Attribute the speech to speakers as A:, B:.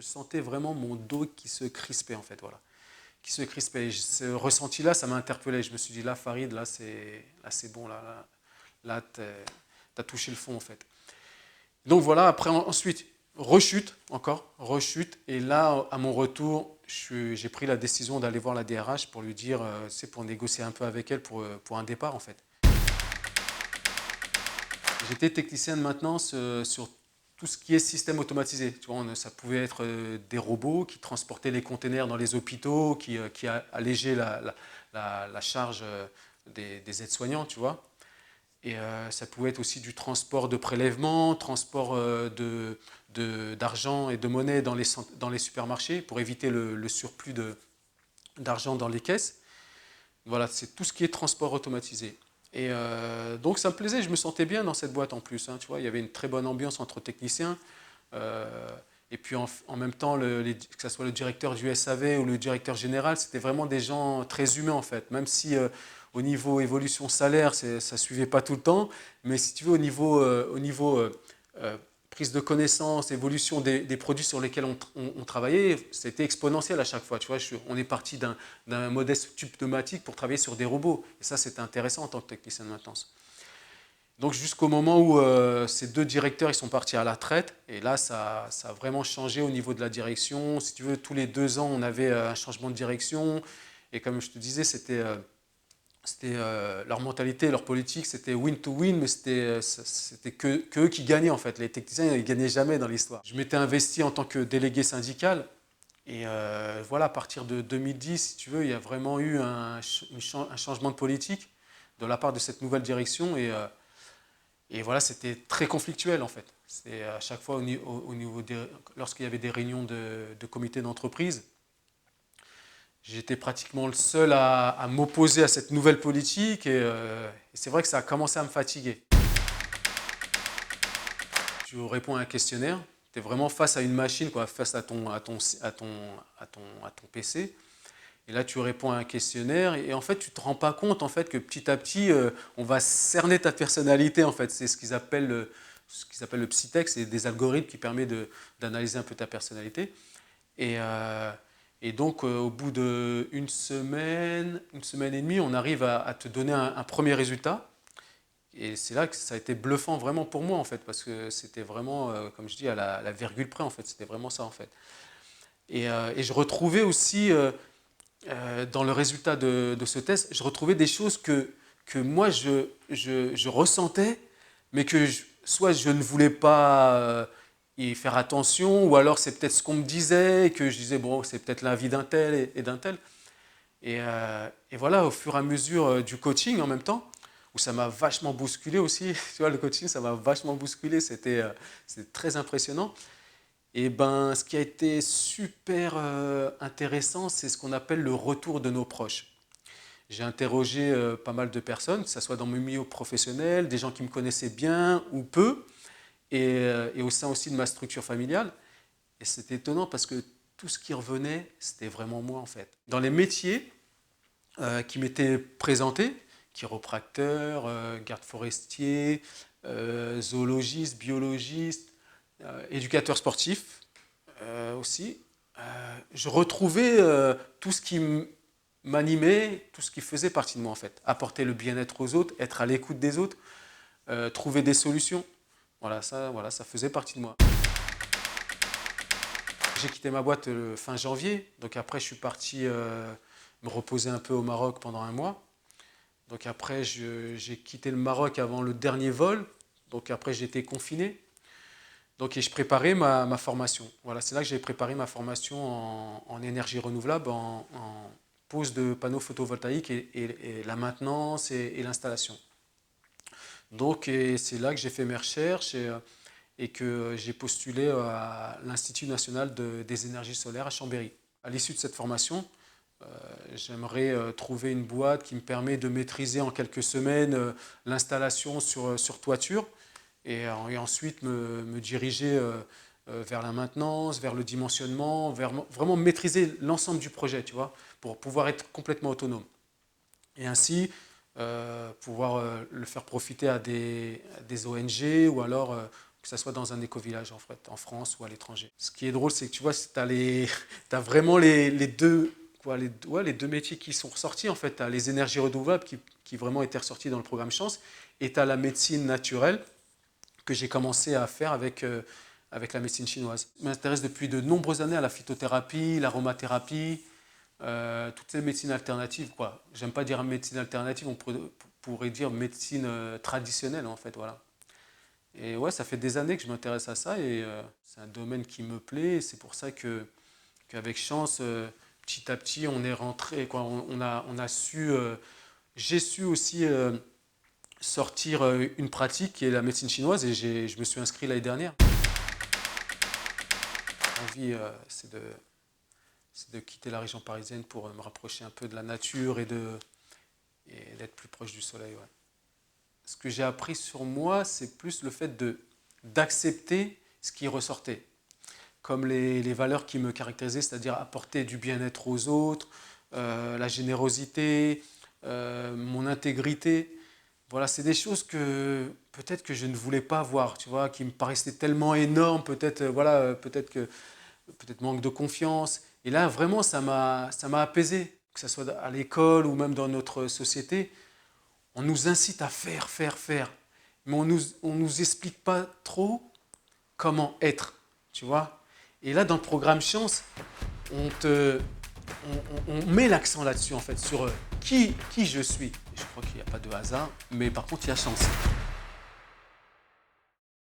A: sentais vraiment mon dos qui se crispait en fait, voilà. Qui se crispait. Et ce ressenti-là, ça m'a interpellé. Je me suis dit, là, Farid, là c'est bon, là t'as touché le fond en fait. Donc voilà, après ensuite, rechute encore, rechute. Et là, à mon retour, j'ai pris la décision d'aller voir la DRH pour lui dire, c'est pour négocier un peu avec elle pour un départ en fait. J'étais technicien de maintenance sur tout ce qui est système automatisé. Tu vois, ça pouvait être des robots qui transportaient les containers dans les hôpitaux, qui allégeaient la charge des aides-soignants, tu vois. Et ça pouvait être aussi du transport de prélèvements, transport d'argent et de monnaie dans les supermarchés pour éviter le surplus d'argent dans les caisses. Voilà, c'est tout ce qui est transport automatisé. Et donc ça me plaisait, je me sentais bien dans cette boîte en plus. Hein, tu vois, il y avait une très bonne ambiance entre techniciens. Et puis en même temps, que ce soit le directeur du SAV ou le directeur général, c'était vraiment des gens très humains en fait. Même si au niveau évolution salaire, ça ne suivait pas tout le temps. Mais si tu veux, au niveau prise de connaissance, évolution des produits sur lesquels on travaillait, c'était exponentiel à chaque fois. Tu vois, on est parti d'un modeste tube pneumatique pour travailler sur des robots. Et ça, c'était intéressant en tant que technicien de maintenance. Donc jusqu'au moment où ces deux directeurs ils sont partis à la retraite, et là ça a vraiment changé au niveau de la direction. Si tu veux, tous les 2 ans, on avait un changement de direction, et comme je te disais, leur mentalité, leur politique, c'était win to win, mais c'était que eux qui gagnaient en fait. Les techniciens, ils ne gagnaient jamais dans l'histoire. Je m'étais investi en tant que délégué syndical, et voilà, à partir de 2010, si tu veux, il y a vraiment eu un changement de politique de la part de cette nouvelle direction, et voilà, c'était très conflictuel en fait. C'est à chaque fois lorsqu'il y avait des réunions de comité d'entreprise, j'étais pratiquement le seul à m'opposer à cette nouvelle politique, et c'est vrai que ça a commencé à me fatiguer. Tu réponds à un questionnaire, tu es vraiment face à une machine, quoi, face à ton PC. Et là, tu réponds à un questionnaire, et en fait, tu ne te rends pas compte en fait, que petit à petit, on va cerner ta personnalité. En fait. C'est ce qu'ils appellent le psytex, c'est des algorithmes qui permettent d'analyser un peu ta personnalité. Et, donc, au bout d'une semaine et demie, on arrive à te donner un premier résultat. Et c'est là que ça a été bluffant vraiment pour moi, en fait, parce que c'était vraiment, comme je dis, à la virgule près, en fait. C'était vraiment ça, en fait. Et je retrouvais aussi dans le résultat de ce test, je retrouvais des choses que moi je ressentais, mais que soit je ne voulais pas y faire attention, ou alors c'est peut-être ce qu'on me disait, et que je disais, bon, c'est peut-être la vie d'un tel et d'un tel. Et voilà, au fur et à mesure du coaching en même temps, où ça m'a vachement bousculé aussi, tu vois, le coaching, ça m'a vachement bousculé, c'était très impressionnant. Et ben, ce qui a été super intéressant, c'est ce qu'on appelle le retour de nos proches. J'ai interrogé pas mal de personnes, que ce soit dans mon milieu professionnel, des gens qui me connaissaient bien ou peu, et au sein aussi de ma structure familiale. Et c'était étonnant parce que tout ce qui revenait, c'était vraiment moi en fait. Dans les métiers qui m'étaient présentés, chiropracteur, garde forestier, zoologiste, biologiste, éducateur sportif aussi, je retrouvais tout ce qui m'animait, tout ce qui faisait partie de moi en fait. Apporter le bien-être aux autres, être à l'écoute des autres, trouver des solutions. Voilà, ça faisait partie de moi. J'ai quitté ma boîte fin janvier, donc après je suis parti me reposer un peu au Maroc pendant un mois. Donc après j'ai quitté le Maroc avant le dernier vol, donc après j'ai été confiné. Donc, et je préparais ma formation. Voilà, c'est là que j'ai préparé ma formation en énergie renouvelable, en pose de panneaux photovoltaïques et la maintenance et l'installation. Donc, et c'est là que j'ai fait mes recherches et que j'ai postulé à l'Institut national des énergies solaires à Chambéry. À l'issue de cette formation, j'aimerais trouver une boîte qui me permet de maîtriser en quelques semaines l'installation sur toiture, et ensuite me diriger vers la maintenance, vers le dimensionnement, vers vraiment maîtriser l'ensemble du projet, tu vois, pour pouvoir être complètement autonome. Et ainsi pouvoir le faire profiter à des ONG, ou alors que ce soit dans un éco-village en fait, en France ou à l'étranger. Ce qui est drôle, c'est que tu vois, tu as vraiment les deux, quoi, les deux métiers qui sont ressortis. En fait, tu as les énergies renouvelables qui vraiment étaient ressortis dans le programme Chance, et tu as la médecine naturelle que j'ai commencé à faire avec la médecine chinoise. Je m'intéresse depuis de nombreuses années à la phytothérapie, l'aromathérapie, toutes les médecines alternatives, quoi. J'aime pas dire médecine alternative, on pourrait dire médecine traditionnelle, en fait, voilà. Et ouais, ça fait des années que je m'intéresse à ça, et c'est un domaine qui me plaît, et c'est pour ça qu'avec Chance, petit à petit, on est rentré, quoi. On a su, j'ai su aussi sortir une pratique qui est la médecine chinoise, et je me suis inscrit l'année dernière. L'envie, c'est de quitter la région parisienne pour me rapprocher un peu de la nature et d'être plus proche du soleil. Ouais. Ce que j'ai appris sur moi, c'est plus le fait d'accepter ce qui ressortait, comme les valeurs qui me caractérisaient, c'est-à-dire apporter du bien-être aux autres, la générosité, mon intégrité. Voilà, c'est des choses que peut-être que je ne voulais pas voir, tu vois, qui me paraissaient tellement énormes, peut-être peut-être manque de confiance. Et là, vraiment, ça m'a apaisé, que ce soit à l'école ou même dans notre société. On nous incite à faire, faire, faire, mais on nous explique pas trop comment être, tu vois. Et là, dans le programme Chance, on te, on met l'accent là-dessus, en fait, sur qui je suis. Et je crois qu'il n'y a pas de hasard, mais par contre, il y a chance.